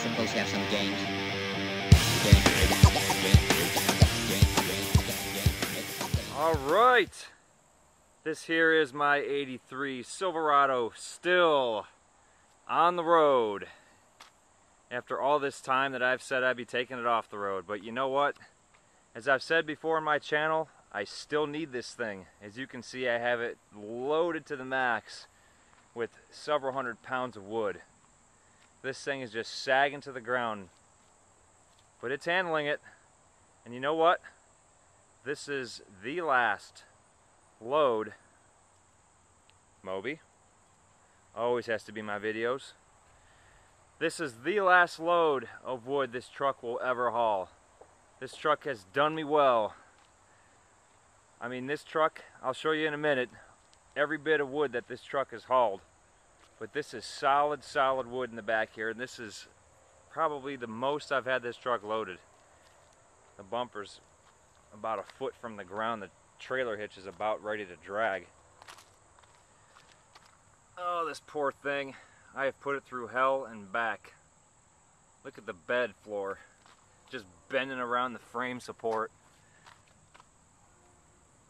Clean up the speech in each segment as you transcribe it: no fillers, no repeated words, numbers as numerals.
supposed to have some games. All right, this here is my 83 Silverado, still on the road after all this time that I've said I'd be taking it off the road. But you know what? As I've said before on my channel, I still need this thing. As you can see, I have it loaded to the max with several hundred pounds of wood. This thing is just sagging to the ground, but it's handling it. And you know what? This is the last load. Moby always has to be my videos. This is the last load of wood this truck will ever haul. This truck has done me well. I mean, this truck, I'll show you in a minute, every bit of wood that this truck has hauled. But this is solid wood in the back here, and this is probably the most I've had this truck loaded. The bumper's about a foot from the ground. The trailer hitch is about ready to drag. Oh, this poor thing. I have put it through hell and back. Look at the bed floor, just bending around the frame support.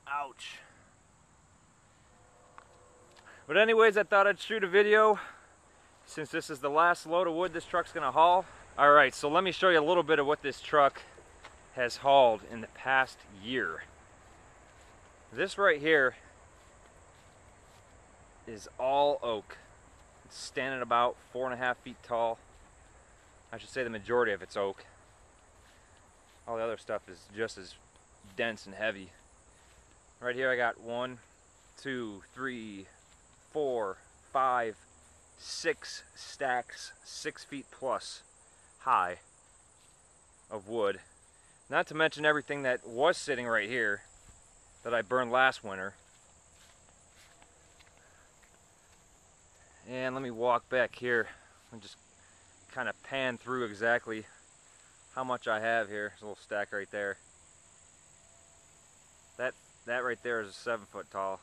Ouch. But anyways, I thought I'd shoot a video since this is the last load of wood this truck's gonna haul. Alright, so let me show you a little bit of what this truck has hauled in the past year. This right here is all oak. It's standing about 4.5 feet tall. I should say the majority of it's oak. All the other stuff is just as dense and heavy. Right here I got 1, 2, 3, 4, 5, 6 stacks, 6 feet plus high of wood. Not to mention everything that was sitting right here that I burned last winter. And let me walk back here and just kind of pan through exactly how much I have here. There's a little stack right there. That right there is 7 foot tall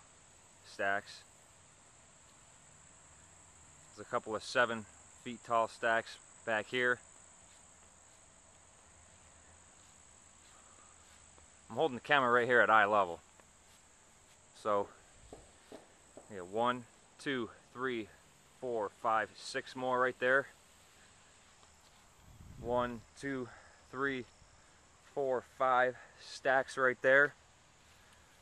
stacks. There's a couple of 7 feet tall stacks back here. I'm holding the camera right here at eye level. So, yeah, 1, 2, 3, 4, 5, 6 more right there. 1, 2, 3, 4, 5 stacks right there.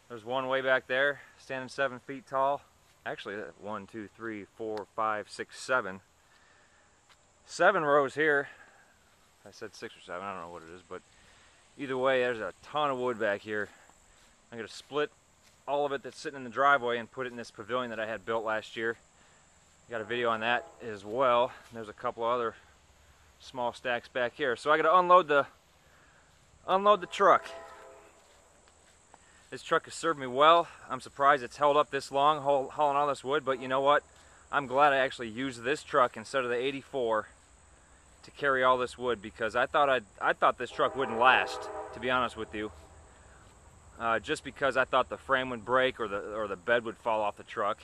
There's one way back there, standing 7 feet tall. Actually, 1, 2, 3, 4, 5, 6, 7. 7 rows here. I said 6 or 7, I don't know what it is, but either way, there's a ton of wood back here. I'm going to split all of it that's sitting in the driveway and put it in this pavilion that I had built last year. Got a video on that as well. There's a couple of other small stacks back here. So I got to unload the truck. This truck has served me well. I'm surprised it's held up this long hauling all this wood, but you know what? I'm glad I actually used this truck instead of the 84 to carry all this wood, because I thought this truck wouldn't last, to be honest with you. Just because I thought the frame would break or the bed would fall off the truck.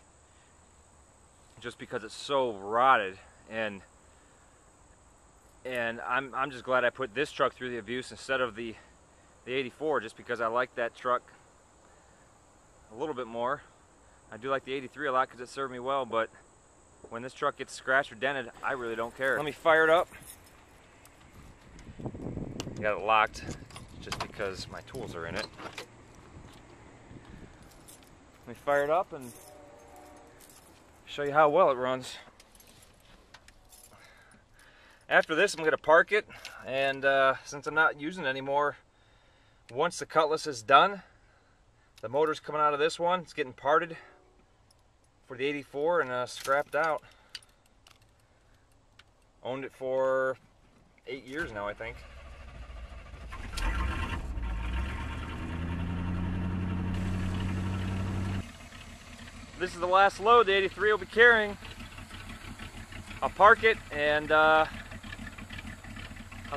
Just because it's so rotted, and I'm just glad I put this truck through the abuse instead of the 84, just because I like that truck a little bit more. I do like the 83 a lot because it served me well, but when this truck gets scratched or dented, I really don't care. Let me fire it up. Got it locked just because my tools are in it. Let me fire it up and show you how well it runs. After this, I'm going to park it, and since I'm not using it anymore, once the Cutlass is done, the motor's coming out of this one. It's getting parted for the 84 and scrapped out. Owned it for 8 years now, I think. This is the last load the 83 will be carrying. I'll park it, and I'll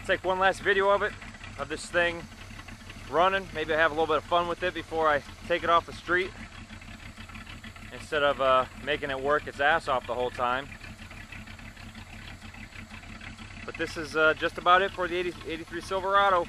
take one last video of this thing running. Maybe I have a little bit of fun with it before I take it off the street, instead of making it work its ass off the whole time. But this is just about it for the 83 Silverado.